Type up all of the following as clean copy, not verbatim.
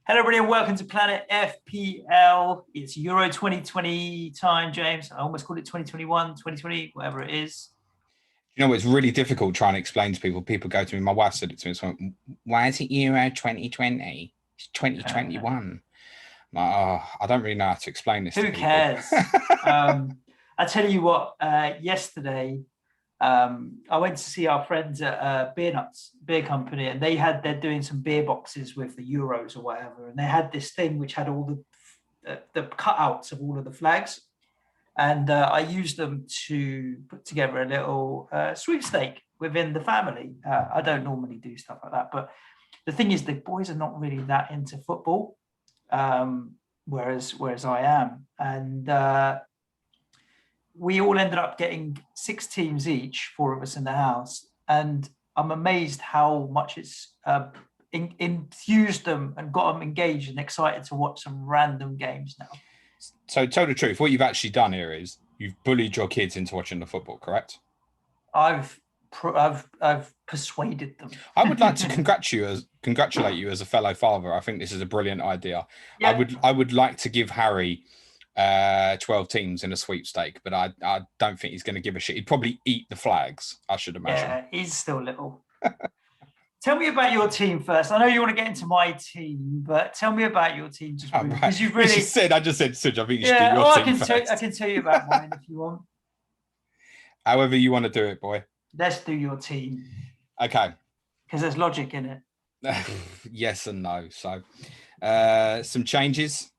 Hello, everybody, and welcome to Planet FPL. It's Euro 2020 time, James. I almost called it 2021, 2020, whatever it is. You know, it's really difficult trying to explain to people. People go to me, my wife said it to me, so why is it Euro 2020? It's 2021. I don't really know how to explain this. Who cares? I tell you what, yesterday, I went to see our friends at Beer Nuts Beer Company, and they're doing some beer boxes with the Euros or whatever, and they had this thing which had all the cutouts of all of the flags, and I used them to put together a little sweepstake within the family. I don't normally do stuff like that, but the thing is, the boys are not really that into football, whereas I am, and we all ended up getting 6 teams each, 4 of us in the house. And I'm amazed how much it's infused them and got them engaged and excited to watch some random games now. So tell the truth, what you've actually done here is you've bullied your kids into watching the football, correct? I've persuaded them. I would like to congratulate you as a fellow father. I think this is a brilliant idea. Yeah. I would like to give Harry 12 teams in a sweepstake, but I don't think he's going to give a shit. He'd probably eat the flags, I should imagine. Yeah, he's still little. Tell me about your team first. I know you want to get into my team, but tell me about your team. Because you've really I just said, Suj, I think you should do your team first. I can tell you about mine if you want. However you want to do it, boy. Let's do your team. Okay. Because there's logic in it. Yes and no. So some changes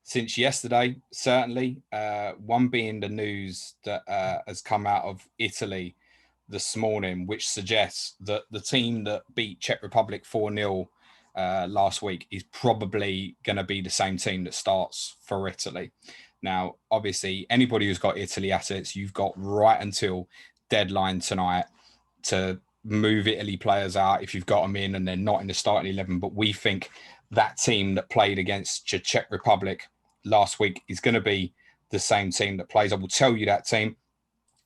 since yesterday, certainly. One being the news that has come out of Italy this morning, which suggests that the team that beat Czech Republic 4-0 last week is probably going to be the same team that starts for Italy. Now, obviously, anybody who's got Italy assets, you've got right until deadline tonight to move Italy players out if you've got them in and they're not in the starting 11. But we think that team that played against the Czech Republic last week is going to be the same team that plays. I will tell you that team.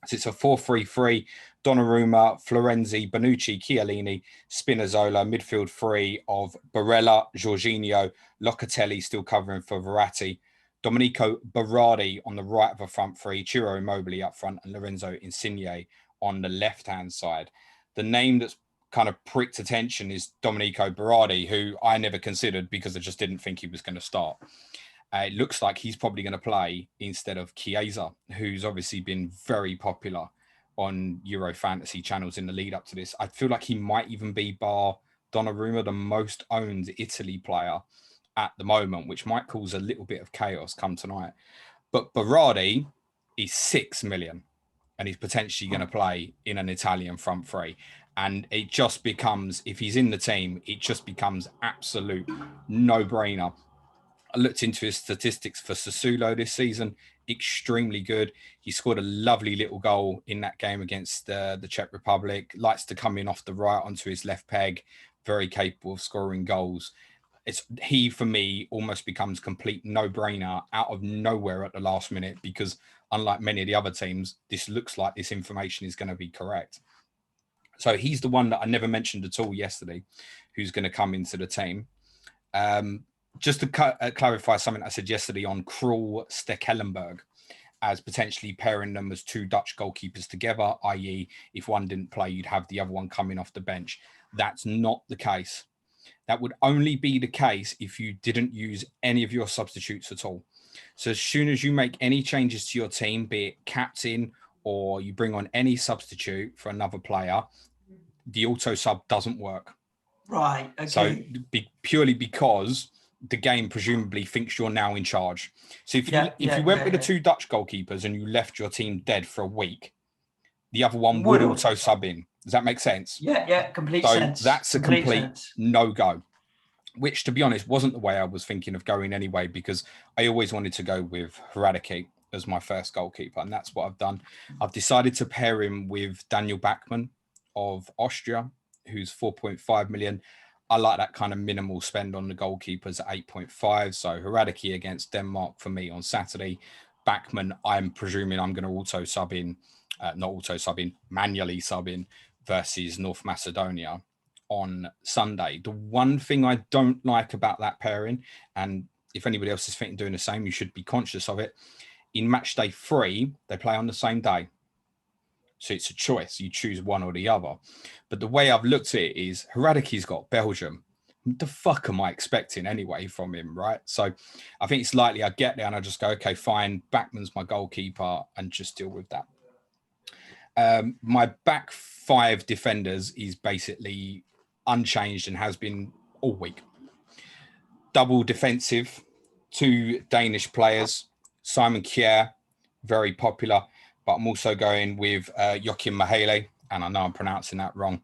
So it's a 4-3-3. Donnarumma, Florenzi, Bonucci, Chiellini, Spinazzola, midfield 3 of Barella, Jorginho, Locatelli still covering for Verratti, Domenico Berardi on the right of a front 3, Ciro Immobile up front, and Lorenzo Insigne on the left-hand side. The name that's kind of pricked attention is Domenico Berardi, who I never considered because I just didn't think he was going to start. It looks like he's probably going to play instead of Chiesa, who's obviously been very popular on Euro fantasy channels in the lead up to this. I feel like he might even be, bar Donnarumma, the most owned Italy player at the moment, which might cause a little bit of chaos come tonight. But Berardi is 6 million and he's potentially going to play in an Italian front 3. And it just becomes, if he's in the team, it just becomes absolute no-brainer. I looked into his statistics for Sassuolo this season. Extremely good. He scored a lovely little goal in that game against the Czech Republic. Likes to come in off the right onto his left peg. Very capable of scoring goals. He, for me, almost becomes complete no-brainer out of nowhere at the last minute because unlike many of the other teams, this looks like this information is going to be correct. So he's the one that I never mentioned at all yesterday who's going to come into the team. Just to clarify something I said yesterday on Krul Stekelenburg as potentially pairing them as 2 Dutch goalkeepers together, i.e. if one didn't play, you'd have the other one coming off the bench. That's not the case. That would only be the case if you didn't use any of your substitutes at all. So as soon as you make any changes to your team, be it captain or you bring on any substitute for another player, the auto sub doesn't work. Right. Okay. So purely because the game presumably thinks you're now in charge. So if you went with the 2 Dutch goalkeepers and you left your team dead for a week, the other one would auto sub in. Does that make sense? Yeah, complete sense. So that's a complete no-go, which, to be honest, wasn't the way I was thinking of going anyway, because I always wanted to go with Verratti as my first goalkeeper, and that's what I've done. I've decided to pair him with Daniel Bachmann of Austria, who's 4.5 million. I like that kind of minimal spend on the goalkeepers at 8.5. So Verratti against Denmark for me on Saturday. Bachmann, I'm presuming I'm going to manually sub in versus North Macedonia on Sunday. The one thing I don't like about that pairing, and if anybody else is thinking doing the same, you should be conscious of it. In match day 3, they play on the same day. So it's a choice. You choose one or the other. But the way I've looked at it is Hradeki's got Belgium. What the fuck am I expecting anyway from him, right? So I think it's likely I get there and I just go, okay, fine. Backman's my goalkeeper and just deal with that. My back 5 defenders is basically unchanged and has been all week. Double defensive, 2 Danish players, Simon Kjær, very popular, but I'm also going with Joachim Mahele, and I know I'm pronouncing that wrong,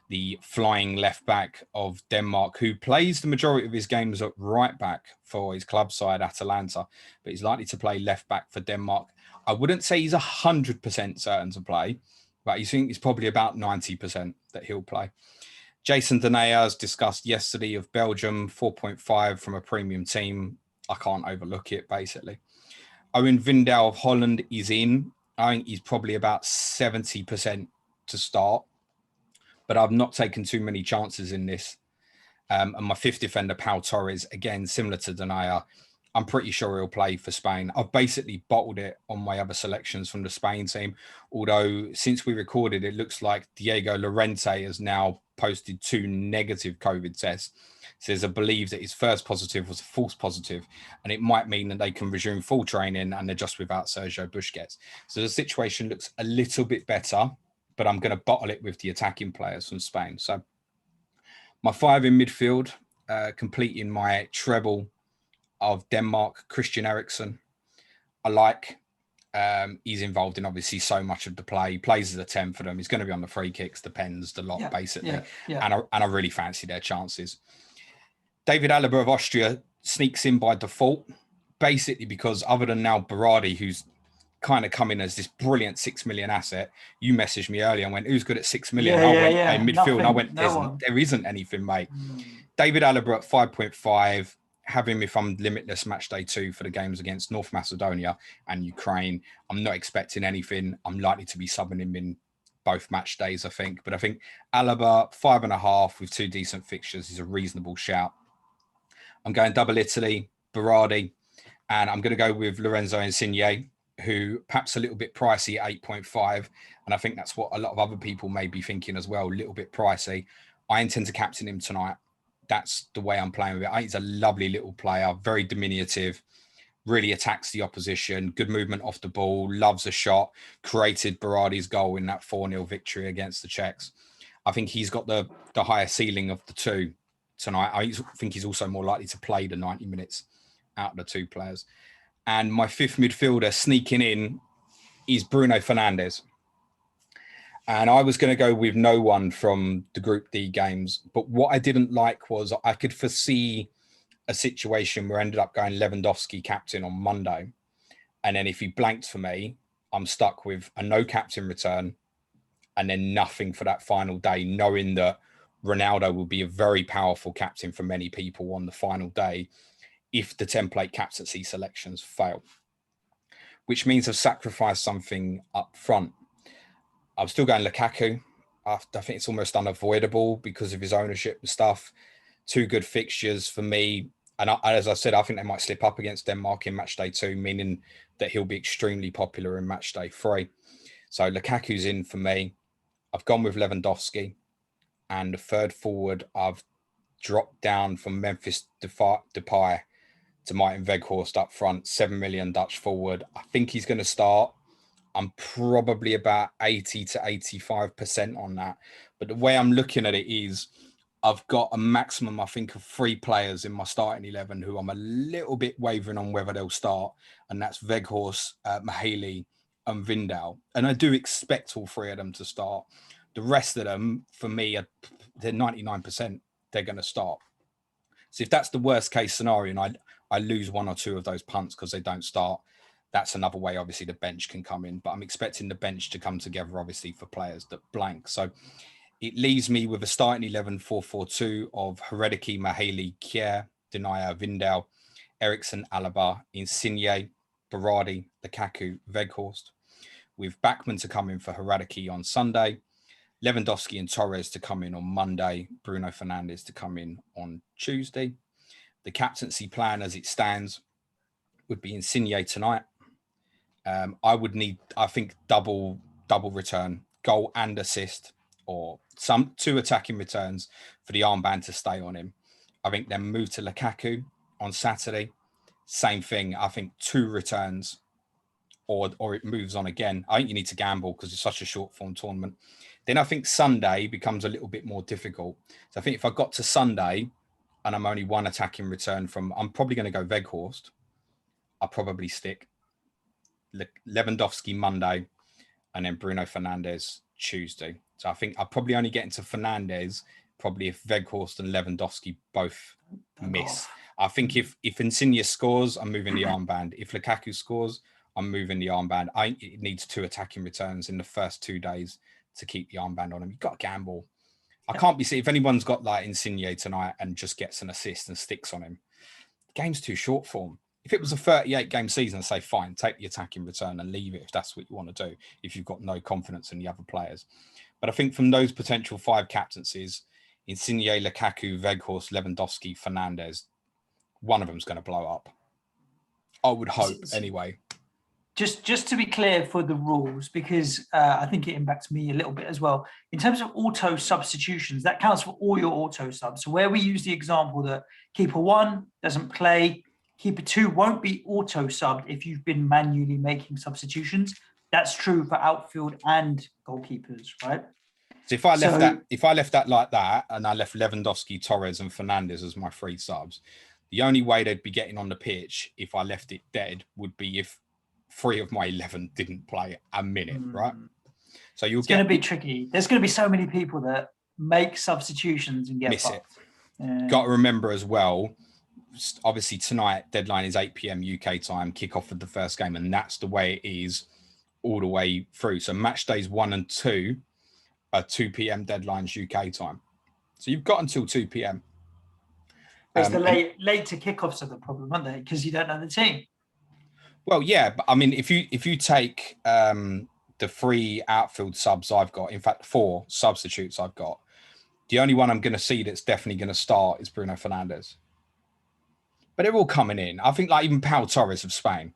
the flying left back of Denmark, who plays the majority of his games at right back for his club side, Atalanta, but he's likely to play left back for Denmark. I wouldn't say he's 100% certain to play, but you think it's probably about 90% that he'll play. Jason Denayer, as discussed yesterday, of Belgium, 4.5 from a premium team. I can't overlook it, basically. Owen Vindal of Holland is in. I think he's probably about 70% to start, but I've not taken too many chances in this. And my 5th defender, Pau Torres, again, similar to Denayer, I'm pretty sure he'll play for Spain. I've basically bottled it on my other selections from the Spain team. Although since we recorded, it looks like Diego Llorente has now posted 2 negative COVID tests. So there's a belief that his first positive was a false positive, and it might mean that they can resume full training and they're just without Sergio Busquets. So the situation looks a little bit better, but I'm going to bottle it with the attacking players from Spain. So my 5 in midfield, completing my treble of Denmark, Christian Eriksen. I like. He's involved in obviously so much of the play. He plays as a 10 for them. He's going to be on the free kicks, the pens, the lot, basically. And I really fancy their chances. David Alaba of Austria sneaks in by default, basically because other than now Berardi, who's kind of come in as this brilliant 6 million asset, you messaged me earlier and went, who's good at 6 million? I went, in midfield, and I went, there isn't anything, mate. David Alaba at 5.5. Have him if I'm limitless match day 2 for the games against North Macedonia and Ukraine. I'm not expecting anything. I'm likely to be subbing him in both match days, I think. But I think Alaba, 5.5 with 2 decent fixtures is a reasonable shout. I'm going double Italy, Berardi, and I'm going to go with Lorenzo Insigne, who perhaps a little bit pricey at 8.5. And I think that's what a lot of other people may be thinking as well, a little bit pricey. I intend to captain him tonight. That's the way I'm playing with it. I think he's a lovely little player, very diminutive, really attacks the opposition, good movement off the ball, loves a shot, created Berardi's goal in that 4-0 victory against the Czechs. I think he's got the higher ceiling of the 2 tonight. I think he's also more likely to play the 90 minutes out of the 2 players. And my 5th midfielder sneaking in is Bruno Fernandes. And I was going to go with no one from the Group D games. But what I didn't like was I could foresee a situation where I ended up going Lewandowski captain on Monday. And then if he blanked for me, I'm stuck with a no captain return and then nothing for that final day, knowing that Ronaldo will be a very powerful captain for many people on the final day if the template captaincy selections fail, which means I've sacrificed something up front. I'm still going Lukaku. I think it's almost unavoidable because of his ownership and stuff. 2 good fixtures for me. And as I said, I think they might slip up against Denmark in match day 2, meaning that he'll be extremely popular in match day 3. So Lukaku's in for me. I've gone with Lewandowski. And the 3rd forward, I've dropped down from Memphis Depay to Martin Weghorst up front, 7 million Dutch forward. I think he's going to start. I'm probably about 80 to 85% on that. But the way I'm looking at it is I've got a maximum, I think, of 3 players in my starting 11 who I'm a little bit wavering on whether they'll start. And that's Weghorst, Mahele and Vindal. And I do expect all 3 of them to start. The rest of them, for me, they're 99% they're going to start. So if that's the worst case scenario and I lose 1 or 2 of those punts because they don't start, that's another way, obviously, the bench can come in. But I'm expecting the bench to come together, obviously, for players that blank. So it leaves me with a starting 11 4-4-2 of Hradecky, Mahele, Kjær, Denayer, Vindal, Eriksen, Alaba, Insigne, Berardi, Lukaku, Weghorst. With Backman to come in for Hradecky on Sunday. Lewandowski and Torres to come in on Monday, Bruno Fernandes to come in on Tuesday. The captaincy plan as it stands would be Insigne tonight. I would need, I think, double return, goal and assist, or two attacking returns for the armband to stay on him. I think then move to Lukaku on Saturday. Same thing. I think 2 returns, or it moves on again. I think you need to gamble because it's such a short form tournament. Then I think Sunday becomes a little bit more difficult. So I think if I got to Sunday and I'm only 1 attacking return from, I'm probably going to go Weghorst. I'll probably stick Lewandowski Monday and then Bruno Fernandes Tuesday. So I think I'll probably only get into Fernandes probably if Weghorst and Lewandowski both miss. I think if Insigne scores, I'm moving the armband. If Lukaku scores, I'm moving the armband. It needs 2 attacking returns in the first 2 days to keep the armband on him. You've got to gamble. I can't be see if anyone's got like Insigne tonight and just gets an assist and sticks on him. The game's too short for him. If it was a 38-game season, I'd say fine, take the attacking return and leave it if that's what you want to do, if you've got no confidence in the other players. But I think from those potential 5 captaincies, Insigne, Lukaku, Weghorst, Lewandowski, Fernandes, one of them's going to blow up. I would hope anyway. Just to be clear for the rules, because I think it impacts me a little bit as well. In terms of auto substitutions, that counts for all your auto subs. So where we use the example that keeper 1 doesn't play, keeper 2 won't be auto subbed if you've been manually making substitutions. That's true for outfield and goalkeepers, right? So if I left that like that, and I left Lewandowski, Torres, and Fernandes as my 3 subs, the only way they'd be getting on the pitch if I left it dead would be if 3 of my 11 didn't play a minute, right? So it's going to be tricky. There's going to be so many people that make substitutions and get miss it. Got to remember as well, obviously tonight deadline is 8 p.m. UK time, kick off of the first game, and that's the way it is all the way through. So match days 1 and 2 are 2 p.m. deadlines UK time. So you've got until 2 p.m. It's the later kickoffs are the problem, aren't they? Because you don't know the team. Well, yeah, but I mean, if you take the 3 outfield subs I've got, in fact, 4 substitutes I've got, the only one I'm going to see that's definitely going to start is Bruno Fernandes. But they're all coming in. I think like even Pau Torres of Spain,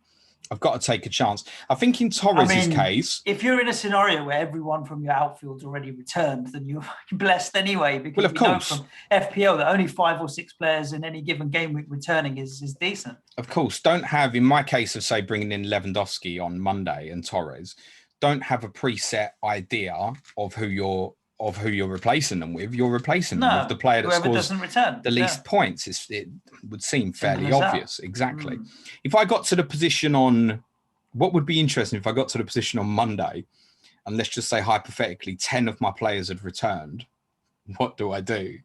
I've got to take a chance. I think in Torres' case, if you're in a scenario where everyone from your outfield's already returned, then you're blessed anyway. Because of course, know from FPL that only 5 or 6 players in any given game week returning is decent. Of course, don't have, in my case of say bringing in Lewandowski on Monday and Torres, don't have a preset idea of who you're replacing them with. You're replacing them with the player that scores the least points. It would seem fairly obvious. Exactly. If I got to the position on, what would be interesting if I got to the position on Monday, and let's just say hypothetically 10 of my players had returned, what do I do?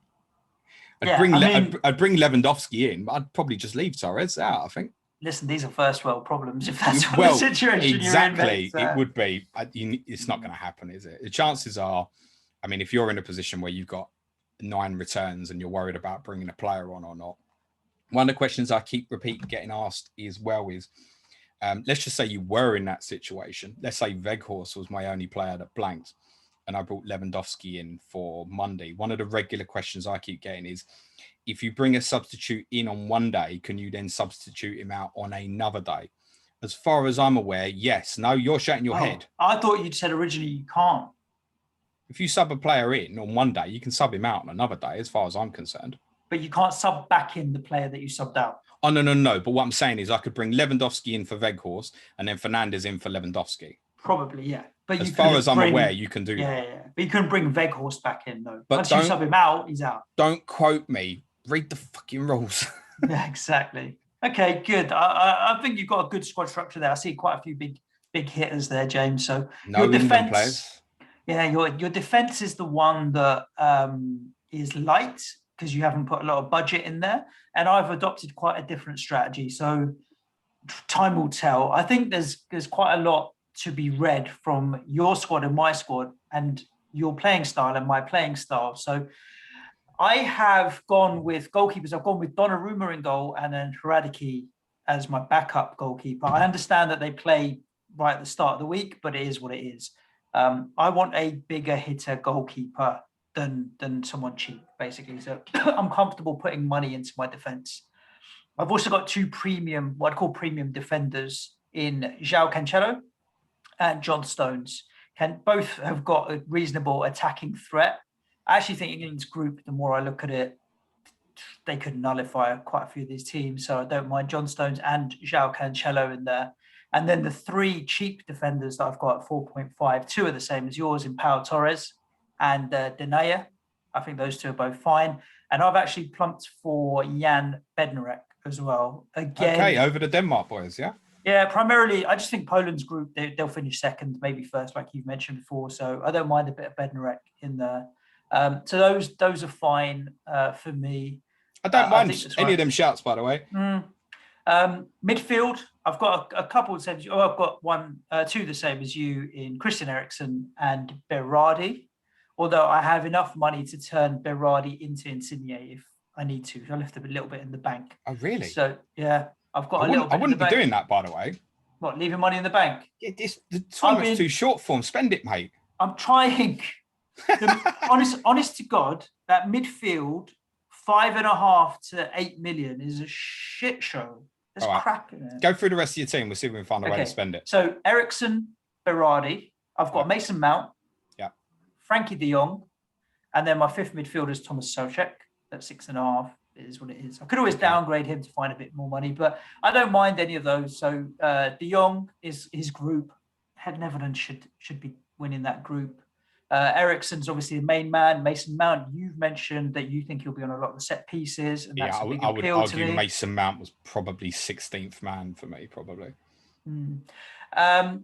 I'd bring Lewandowski in, but I'd probably just leave Torres out, I think. Listen, these are first world problems. If that's what the situation exactly, you're in, it would be. It's not going to happen, is it? The chances are, I mean, if you're in a position where you've got 9 returns and you're worried about bringing a player on or not, one of the questions I keep repeating getting asked is, let's just say you were in that situation. Let's say Weghorst was my only player that blanked and I brought Lewandowski in for Monday. One of the regular questions I keep getting is, if you bring a substitute in on one day, can you then substitute him out on another day? As far as I'm aware, yes. No, you're shaking your head. I thought you'd said originally you can't. If you sub a player in on one day, you can sub him out on another day, as far as I'm concerned. But you can't sub back in the player that you subbed out. Oh, no. But what I'm saying is I could bring Lewandowski in for Weghorst and then Fernandes in for Lewandowski. Probably, yeah. But as far as I'm aware, you can do that. Yeah. But you couldn't bring Weghorst back in, though. But once you sub him out, he's out. Don't quote me. Read the fucking rules. Yeah, exactly. Okay, good. I think you've got a good squad structure there. I see quite a few big hitters there, James. So your defense players. Yeah, your defense is the one that is light because you haven't put a lot of budget in there. And I've adopted quite a different strategy. So time will tell. I think there's quite a lot to be read from your squad and my squad and your playing style and my playing style. So I have gone with goalkeepers. I've gone with Donnarumma in goal and then Hradicki as my backup goalkeeper. I understand that they play right at the start of the week, but it is what it is. I want a bigger hitter goalkeeper than someone cheap, basically. So I'm comfortable putting money into my defense. I've also got two premium, what I call premium defenders in João Cancelo and John Stones. Both have got a reasonable attacking threat. I actually think England's group, the more I look at it, they could nullify quite a few of these teams. So I don't mind John Stones and João Cancelo in there. And then the three cheap defenders that I've got at 4.5, two are the same as yours in Pau Torres and Denayer. I think those two are both fine. And I've actually plumped for Jan Bednarek as well. Again, okay, over the Denmark boys, yeah? Yeah, primarily, I just think Poland's group, they'll finish second, maybe first, like you've mentioned before. So I don't mind a bit of Bednarek in there. So those are fine for me. I don't mind any of them shouts, by the way. Midfield, I've got a couple of same. I've got two the same as you in Christian Eriksen and Berardi. Although I have enough money to turn Berardi into Insigne if I need to. I left a little bit in the bank. Oh, really? So yeah, I've got a little bit. I wouldn't be doing that, by the way. What, leaving money in the bank? Yeah, the tournament's too short for him. Spend it, mate. I'm trying. honest to God, that midfield 5.5 to 8 million is a shit show. There's crap in it. Go through the rest of your team. We'll see if we can find a way to spend it. So Eriksen, Berardi. I've got Mason Mount. Yeah. Frankie de Jong. And then my fifth midfielder is Thomas Souček at 6.5. It is what it is. I could always downgrade him to find a bit more money, but I don't mind any of those. So de Jong is his group. Netherlands should be winning that group. Eriksen's obviously the main man. Mason Mount, you've mentioned that you think he'll be on a lot of the set pieces. And that's a big I would appeal argue to me. Mason Mount was probably 16th man for me, probably.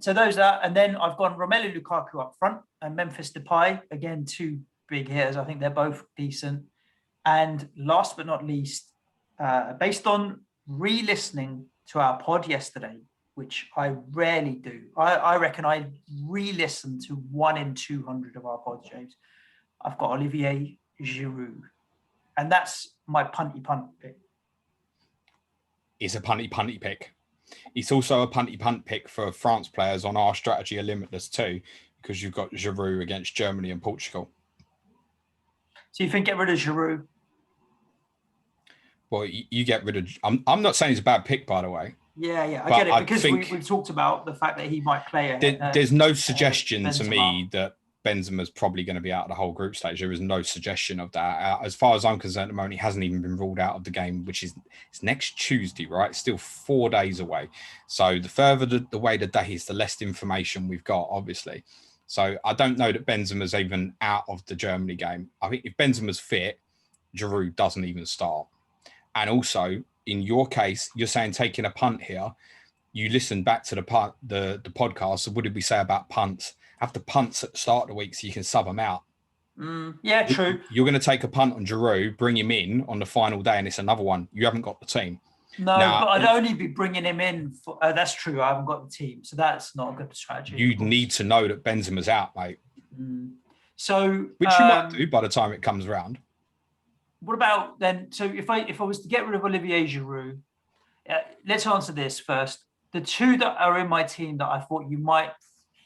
So those are, and then I've gone Romelu Lukaku up front and Memphis Depay. Again, two big hitters. I think they're both decent. And last but not least, based on re-listening to our pod yesterday, which I rarely do. I reckon I re-listen to 1 in 200 of our pods, James. I've got Olivier Giroud. And that's my punty punt pick. It's a punty pick. It's also a punty punt pick for France players on our strategy are limitless too, because you've got Giroud against Germany and Portugal. So you think get rid of Giroud? Well, you get rid of... I'm not saying it's a bad pick, by the way. Yeah, I get it, because we've talked about the fact that he might play. There's no suggestion to me that Benzema's probably going to be out of the whole group stage. There is no suggestion of that. As far as I'm concerned, at the moment, he hasn't even been ruled out of the game, which is it's next Tuesday, right? It's still 4 days away. So the further the way the day is, the less information we've got, obviously. So I don't know that Benzema's even out of the Germany game. I think if Benzema's fit, Giroud doesn't even start. And also, in your case, you're saying taking a punt here. You listen back to the podcast. So what did we say about punts? Have the punts at the start of the week so you can sub them out. Yeah, true. You're going to take a punt on Giroud, bring him in on the final day, and it's another one. You haven't got the team. No, but I'd only be bringing him in. That's true. I haven't got the team. So that's not a good strategy. You need to know that Benzema's out, mate. So, which you might do by the time it comes around. What about then? So if I was to get rid of Olivier Giroud, let's answer this first. The two that are in my team that I thought you might,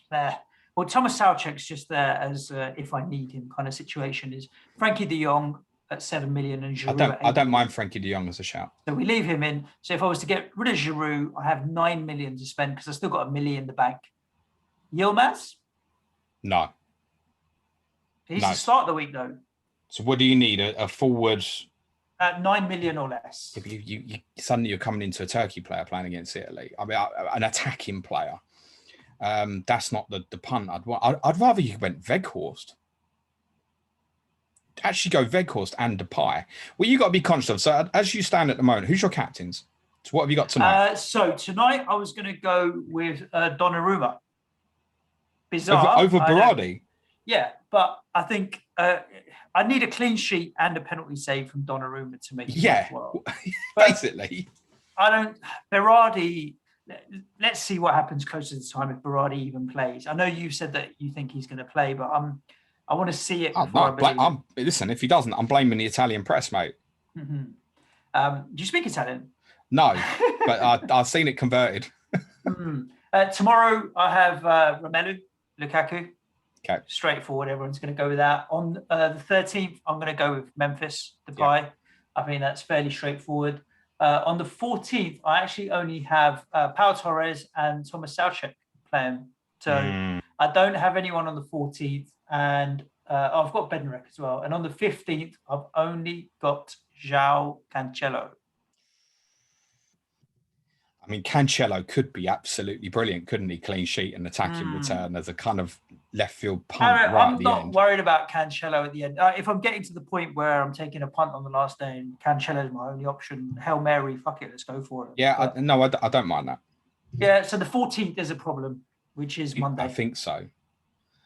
well, Thomas Souček's just there as if I need him kind of situation is Frankie de Jong at 7 million and Giroud. I don't mind Frankie de Jong as a shout. So we leave him in. So if I was to get rid of Giroud, I have 9 million to spend because I still got 1 million in the bank. Yilmaz? No. He's the start of the week though. So what do you need? A forward at 9 million or less? You suddenly you're coming into a Turkey player playing against Italy. I mean, an attacking player. That's not the punt I'd want. I'd rather you went Weghorst. Actually, go Weghorst and Depay. Well, you got to be conscious of. So as you stand at the moment, who's your captains? So what have you got tonight? So tonight I was going to go with Donnarumma. Bizarre over Berardi. Yeah, but I think I need a clean sheet and a penalty save from Donnarumma to make it work well. Basically. Berardi, let's see what happens closer to the time if Berardi even plays. I know you said that you think he's going to play, but I want to see it. Listen, if he doesn't, I'm blaming the Italian press, mate. Do you speak Italian? No, but I've seen it converted. Tomorrow I have Romelu Lukaku. Okay. Straightforward. Everyone's going to go with that. On the 13th, I'm going to go with Memphis Depay. Yeah. I think that's fairly straightforward. On the 14th, I actually only have Pau Torres and Thomas Soucek playing. So I don't have anyone on the 14th. And I've got Bednarek as well. And on the 15th, I've only got João Cancelo. I mean, Cancelo could be absolutely brilliant, couldn't he? Clean sheet and attacking return as a kind of left field punt right I'm at the not end. worried about Cancelo at the end. If I'm getting to the point where I'm taking a punt on the last day and Cancelo is my only option, Hail Mary, fuck it, let's go for it. Yeah, I don't mind that. Yeah, so the 14th is a problem, which is Monday. I think so.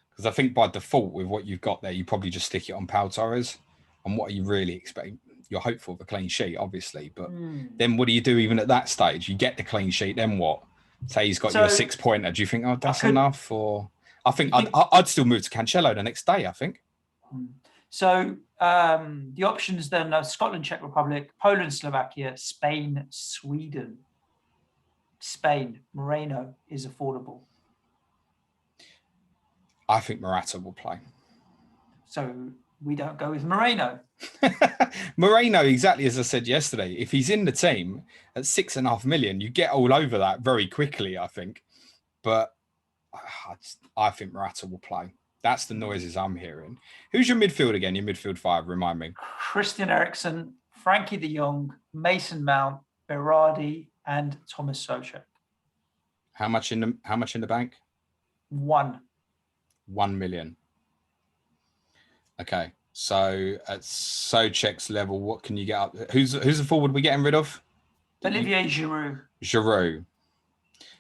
Because I think by default, with what you've got there, you probably just stick it on Pau Torres. And what are you really expecting? You're hopeful of a clean sheet, obviously. But then what do you do even at that stage? You get the clean sheet, then what? Say he's got you a 6-pointer. Do you think, that's enough? Or I think I'd still move to Cancelo the next day, I think. So the options then are Scotland, Czech Republic, Poland, Slovakia, Spain, Sweden. Spain, Moreno is affordable. I think Morata will play. So we don't go with Moreno. Moreno, exactly as I said yesterday, if he's in the team at 6.5 million, you get all over that very quickly, I think. But I think Morata will play. That's the noises I'm hearing. Who's your midfield again? Your midfield 5, remind me. Christian Eriksen, Frankie de Jong, Mason Mount, Berardi, and Thomas Soucek. How much in the bank? 1 million. Okay. So at Soucek's level, what can you get up? Who's the forward we're getting rid of? Olivier Giroud. Giroud.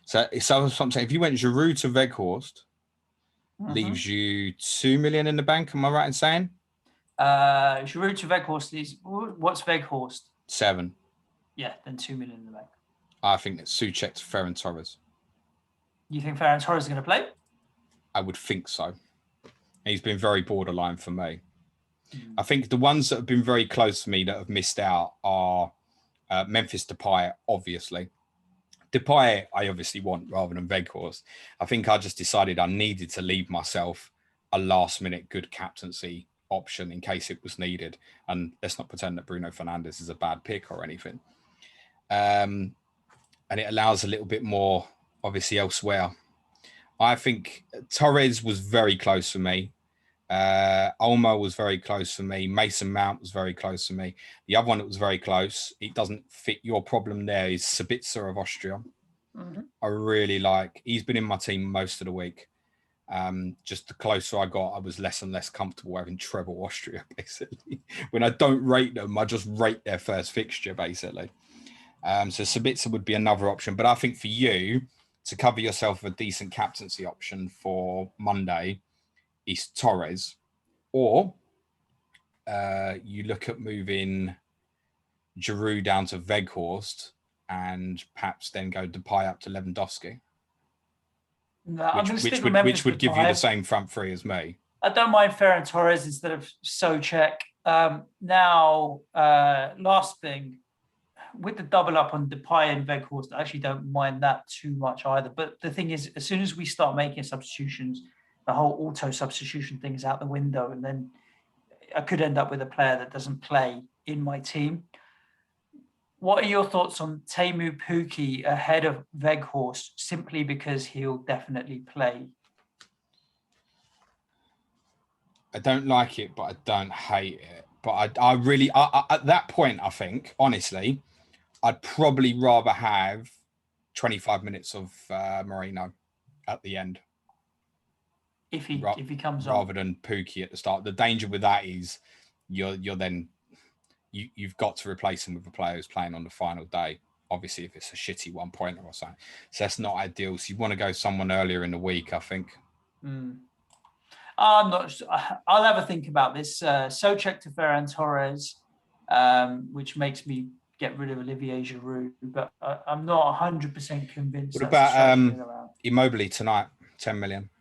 So I'm saying, if you went Giroud to Weghorst, leaves you 2 million in the bank. Am I right in saying? Giroud to Weghorst is, what's Weghorst? 7. Yeah, then 2 million in the bank. I think that Soucek to Ferran Torres. You think Ferran Torres is going to play? I would think so. He's been very borderline for me. I think the ones that have been very close to me that have missed out are Memphis Depay, obviously. Depay, I obviously want rather than Weghorst. I think I just decided I needed to leave myself a last-minute good captaincy option in case it was needed. And let's not pretend that Bruno Fernandes is a bad pick or anything. And it allows a little bit more, obviously, elsewhere. I think Torres was very close for me. Olmo was very close for me. Mason Mount was very close for me. The other one that was very close, it doesn't fit your problem there, is Sabitzer of Austria. I really like. He's been in my team most of the week. Just the closer I got, I was less and less comfortable having treble Austria, basically. When I don't rate them, I just rate their first fixture, basically. So Sabitzer would be another option. But I think for you, to cover yourself a decent captaincy option for Monday, is Torres, or you look at moving Giroud down to Weghorst and perhaps then go Depay up to Lewandowski, which would give you the same front three as me. I don't mind Ferran Torres instead of Soucek. Last thing, with the double up on Depay and Weghorst, I actually don't mind that too much either. But the thing is, as soon as we start making substitutions, the whole auto substitution thing is out the window, and then I could end up with a player that doesn't play in my team. What are your thoughts on Teemu Pukki ahead of Weghorst, simply because he'll definitely play? I don't like it, but I don't hate it. But I really, at that point, I think, honestly, I'd probably rather have 25 minutes of Moreno at the end. If he comes on, rather than Pukki at the start. The danger with that is you've got to replace him with a player who's playing on the final day. Obviously, if it's a shitty 1-pointer or something, so that's not ideal. So you want to go someone earlier in the week, I think. I'm not sure. I'll have a think about this. Soucek to Ferran Torres, which makes me get rid of Olivier Giroud, but I'm not 100% convinced. What about Immobile tonight? 10 million.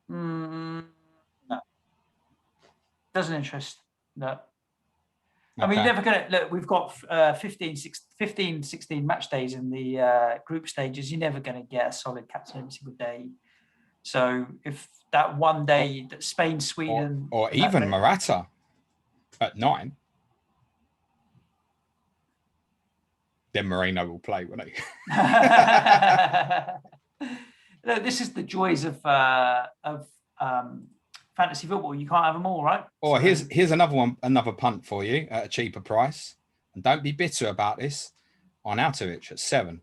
No, doesn't interest. No. Okay. I mean, you're never going to look. We've got 15, 16 match days in the group stages. You're never going to get a solid captain every single day. So if that one day that Spain, Sweden, or even Morata at 9, then Moreno will play, won't he? Look, this is the joys of fantasy football. You can't have them all, right? Or here's another punt for you at a cheaper price, and don't be bitter about this. Arnautovic at 7.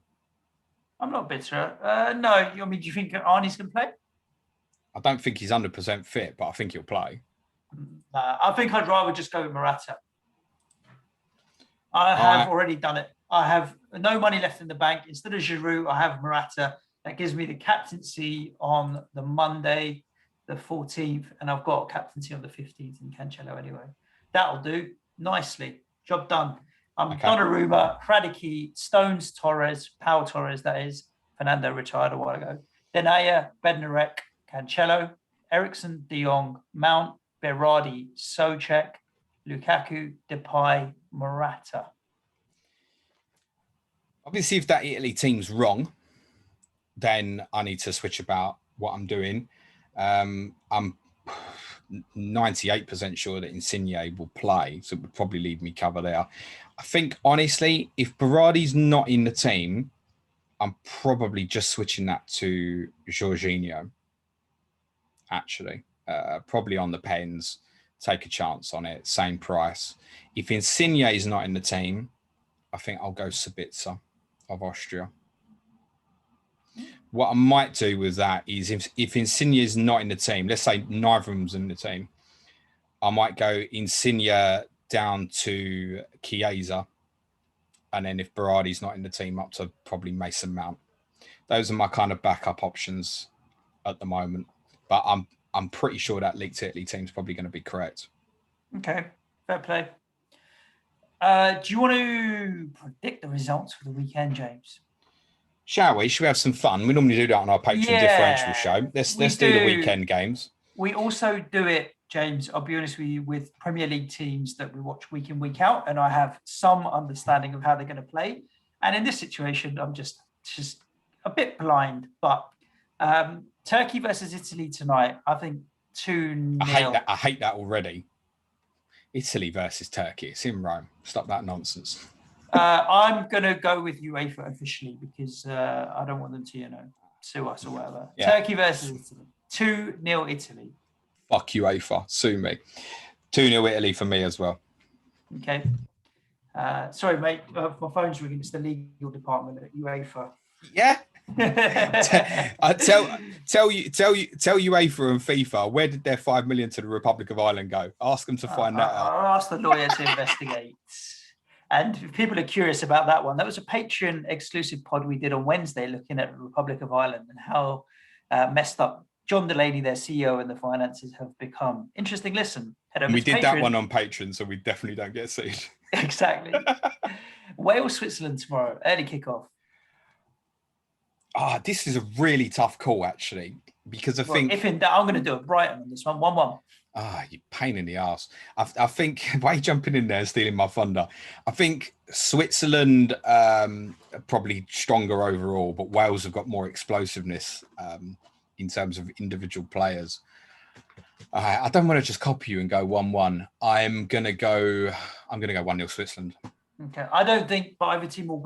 I'm not bitter. No, I mean, do you think Arnie's going to play? I don't think he's 100% fit, but I think he'll play. I think I'd rather just go with Morata. I have already done it. I have no money left in the bank. Instead of Giroud, I have Morata. That gives me the captaincy on the Monday, the 14th, and I've got captaincy on the 15th in Cancelo anyway. That'll do nicely. Job done. Donnarumma, Radicki, Stones, Torres, Pau Torres, that is. Fernando retired a while ago. Denayer, Bednarek, Cancelo, Eriksen, De Jong, Mount, Berardi, Souček, Lukaku, Depay, Morata. Obviously, if that Italy team's wrong, then I need to switch about what I'm doing. I'm 98% sure that Insigne will play, so it would probably leave me cover there. I think, honestly, if Berardi's not in the team, I'm probably just switching that to Jorginho, actually. Probably on the pens, take a chance on it, same price. If Insigne is not in the team, I think I'll go Sabitzer of Austria. What I might do with that is if Insigne is not in the team, let's say neither of them's in the team, I might go Insigne down to Chiesa. And then if Berardi's not in the team, up to probably Mason Mount. Those are my kind of backup options at the moment. But I'm pretty sure that League to Italy team's probably going to be correct. Okay, fair play. Do you want to predict the results for the weekend, James? Shall we? Should we have some fun? We normally do that on our Patreon differential show. Let's do the weekend games. We also do it, James, I'll be honest with you, with Premier League teams that we watch week in, week out, and I have some understanding of how they're going to play. And in this situation, I'm just a bit blind. But Turkey versus Italy tonight, I think 2-0. I hate that already. Italy versus Turkey. It's in Rome. Stop that nonsense. I'm going to go with UEFA officially because I don't want them to, sue us or whatever. Yeah. Turkey versus Italy. 2-0 Italy. Fuck UEFA. Sue me. 2-0 Italy for me as well. Okay. Sorry, mate. My phone's ringing. It's the legal department at UEFA. Yeah. tell UEFA and FIFA, where did their 5 million to the Republic of Ireland go? Ask them to find that out. I'll ask the lawyer to investigate. And if people are curious about that one, that was a Patreon exclusive pod we did on Wednesday looking at the Republic of Ireland and how messed up John Delaney, their CEO, and the finances have become. Interesting listen. We did Patreon. That one on Patreon, so we definitely don't get sued. Exactly. Wales, Switzerland tomorrow, early kickoff. This is a really tough call, actually, because I think... If in doubt, I'm going to do a Brighton on this one, 1-1. You pain in the arse. I think, why are you jumping in there and stealing my thunder? I think Switzerland are probably stronger overall, but Wales have got more explosiveness in terms of individual players. I don't want to just copy you and go 1-1. I'm going to go 1-0 Switzerland. Okay. I don't think either team will...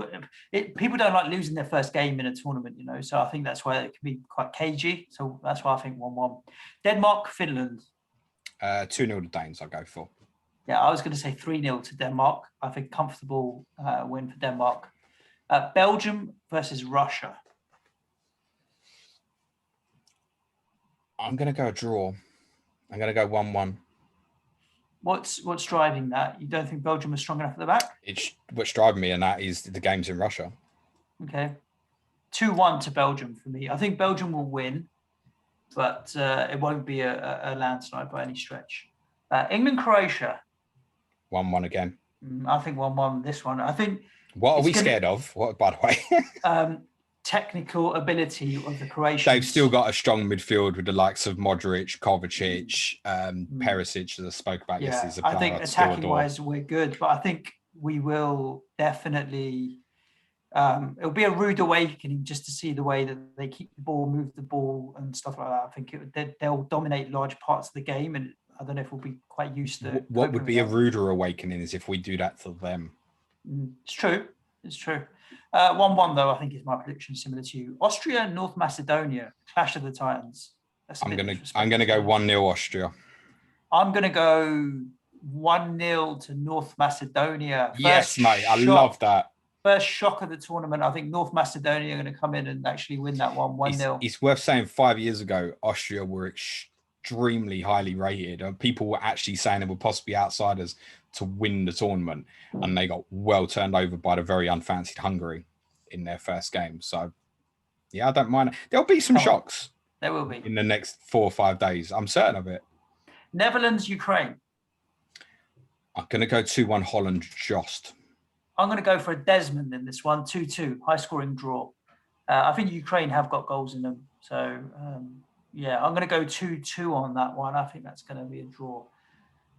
people don't like losing their first game in a tournament, so I think that's why it can be quite cagey. So that's why I think 1-1. Denmark, Finland. 2-0 to Danes, I'll go for. Yeah, I was going to say 3-0 to Denmark. I think comfortable win for Denmark. Belgium versus Russia. I'm going to go a draw. I'm going to go 1-1. What's driving that? You don't think Belgium is strong enough at the back? What's driving me in that is the games in Russia. Okay. 2-1 to Belgium for me. I think Belgium will win, but it won't be a landslide by any stretch. England, Croatia. 1-1 again. I think 1-1 this one. I think. What are we scared of? What, by the way? Technical ability of the Croatians. They've still got a strong midfield with the likes of Modric, Kovacic, Perisic, as I spoke about yesterday. I think attacking-wise we're good, but I think we will definitely It'll be a rude awakening just to see the way that they keep the ball, move the ball, and stuff like that. I think they'll dominate large parts of the game, and I don't know if we'll be quite used to. What would be a ruder awakening is if we do that to them. It's true. It's true. 1-1 though, I think is my prediction, similar to you. Austria and North Macedonia, clash of the Titans. I'm gonna go 1-0 Austria. I'm gonna go 1-0 to North Macedonia. Yes, mate. I love that. First shock of the tournament. I think North Macedonia are going to come in and actually win that one 1-0. It's worth saying 5 years ago, Austria were extremely highly rated. People were actually saying they were possibly outsiders to win the tournament, and they got well turned over by the very unfancied Hungary in their first game. So, yeah, I don't mind. There'll be some shocks. There will be. In the next 4 or 5 days. I'm certain of it. Netherlands, Ukraine. I'm going to go 2-1 Holland just. I'm going to go for a Desmond in this one, 2-2, high-scoring draw. I think Ukraine have got goals in them. So, yeah, I'm going to go 2-2 on that one. I think that's going to be a draw.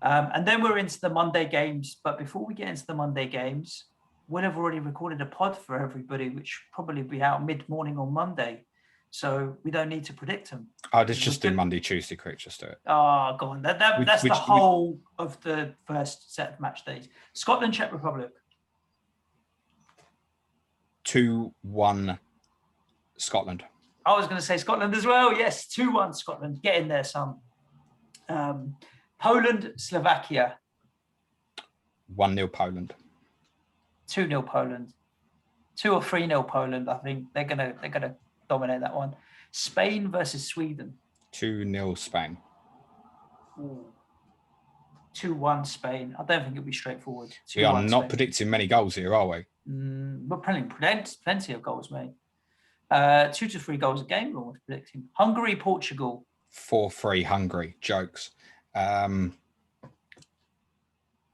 And then we're into the Monday games. But before we get into the Monday games, we'll have already recorded a pod for everybody, which will probably be out mid-morning on Monday. So we don't need to predict them. Oh, let's just do Monday, Tuesday, quick. Just do it. Oh, go on. That's the whole of the first set of match days. Scotland, Czech Republic. 2-1 Scotland. I was going to say Scotland as well. Yes, 2-1 Scotland. Get in there, son. Poland, Slovakia. 1-0 Poland. 2-0 Poland. 2 or 3-0 Poland. I think they're gonna dominate that one. Spain versus Sweden. 2-0 Spain. 2-1 Spain. I don't think it'll be straightforward. We are not predicting many goals here, are we? We're plenty of goals, mate. 2 to 3 goals a game, we're almost predicting. Hungary, Portugal. 4-3 Hungary. Jokes. I'm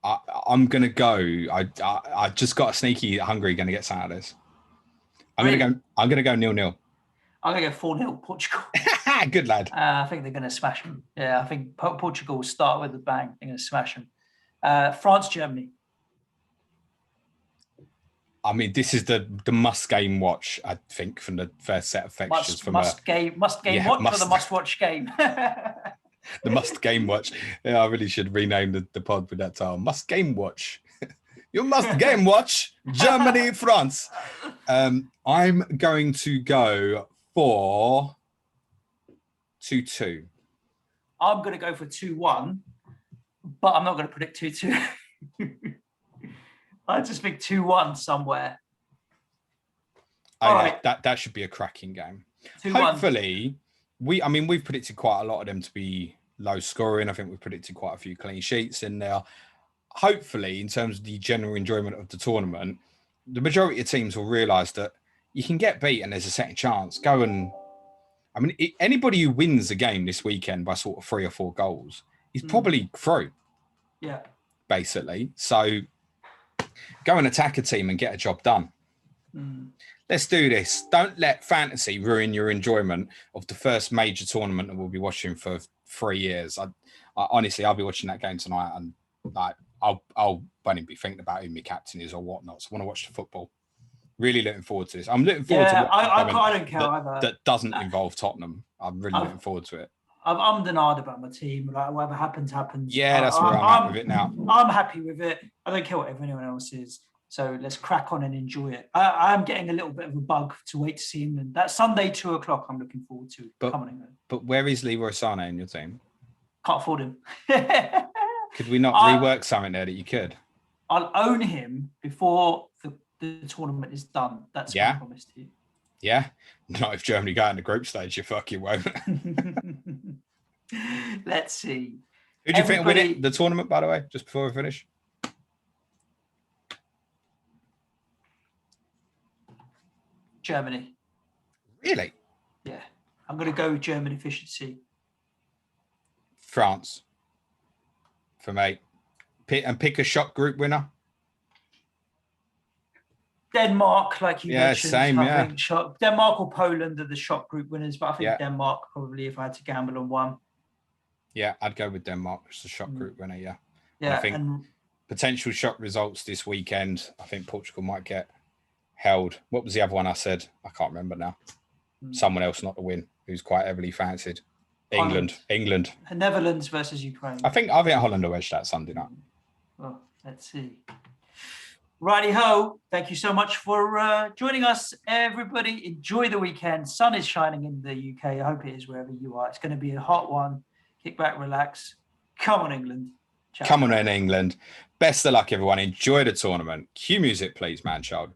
gonna go. I just got a sneaky Hungary going to get some out of this. I'm gonna go 0-0. I'm going to go 4-0 Portugal. Good lad. I think they're going to smash them. Yeah, I think Portugal will start with a bang. They're going to smash them. France, Germany. I mean, this is the must game watch, I think, from the first set of fixtures. Must game watch or the must watch game? The must game watch. Yeah, I really should rename the pod with that title. Must game watch. You must game watch Germany, France. I'm going to go for 2-2. I'm going to go for 2-1, but I'm not going to predict 2-2. I just think 2-1 somewhere. All right. That should be a cracking game. 2-1. Hopefully, we've predicted quite a lot of them to be low scoring. I think we've predicted quite a few clean sheets in there. Hopefully, in terms of the general enjoyment of the tournament, the majority of teams will realise that you can get beat and there's a second chance. Anybody who wins a game this weekend by sort of 3 or 4 goals is probably through. Yeah. Basically. So go and attack a team and get a job done. Let's do this. Don't let fantasy ruin your enjoyment of the first major tournament that we'll be watching for 3 years. I honestly, I'll be watching that game tonight, and I won't even be thinking about who my captain is or whatnot. So I want to watch the football. Really looking forward to this. I'm looking forward to I don't care either. That doesn't involve Tottenham. I'm really looking forward to it. I'm denied about my team. Like, whatever happens, happens. Yeah, that's where I'm at with it now. I'm happy with it. I don't care what anyone else is. So let's crack on and enjoy it. I'm getting a little bit of a bug to wait to see him. And that Sunday, 2:00, I'm looking forward to coming in. But where is Leroy Sané in your team? Can't afford him. Could we not rework something there that you could? I'll own him before the tournament is done. That's what I promised you. Yeah? Not if Germany go in the group stage, you fucking won't. Let's see. Who do you think will win the tournament, by the way, just before we finish? Germany. Really? Yeah. I'm going to go with German efficiency. France. For me. Pick a shot group winner. Denmark, like you mentioned. Same, yeah. Denmark or Poland are the shot group winners, but I think Denmark probably, if I had to gamble on one. Yeah, I'd go with Denmark as the shot group winner, yeah. Yeah, I think potential shot results this weekend, I think Portugal might get held. What was the other one I said? I can't remember now. Someone else not to win, who's quite heavily fancied. England. Netherlands versus Ukraine. I think Holland will edge that Sunday night. Well, let's see. Righty ho. Thank you so much for joining us, everybody. Enjoy the weekend. Sun is shining in the UK. I hope it is wherever you are. It's going to be a hot one. Kick back, relax. Come on, England. Ciao. Come on in, England. Best of luck, everyone. Enjoy the tournament. Cue music, please, man child.